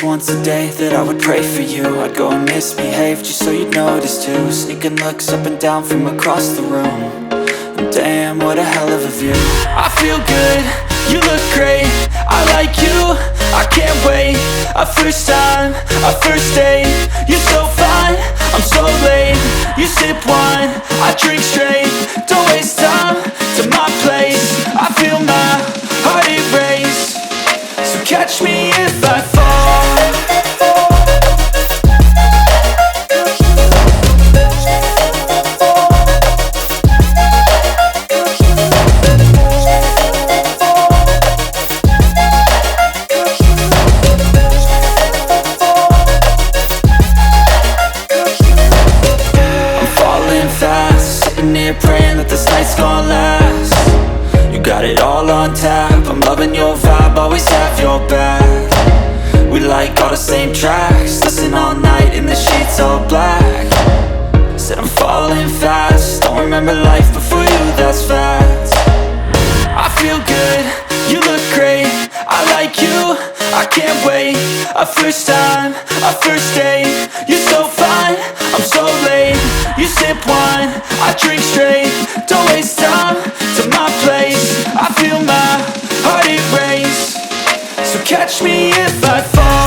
once a day that I would pray for you. I'd go and misbehave just so you'd notice too. Sneaking looks up and down from across the room. And damn, what a hell of a view. I feel good, you look great, I like you, I can't wait. A first time, a first date, you're so fine, I'm so late. You sip wine, I drink straight. Don't waste time to my place. I feel my heart erase. So catch me if I fall. Praying that this night's gonna last. You got it all on tap, I'm loving your vibe, always have your back. We like all the same tracks, listen all night in the sheets all black. Said I'm falling fast, don't remember life before you, that's fact. I feel good, you look great, I like you, I can't wait. A first time, a first date, you're so fine, I'm so late. You sip wine, I drink straight. Don't waste time to my place. I feel my heart erase. So catch me if I fall.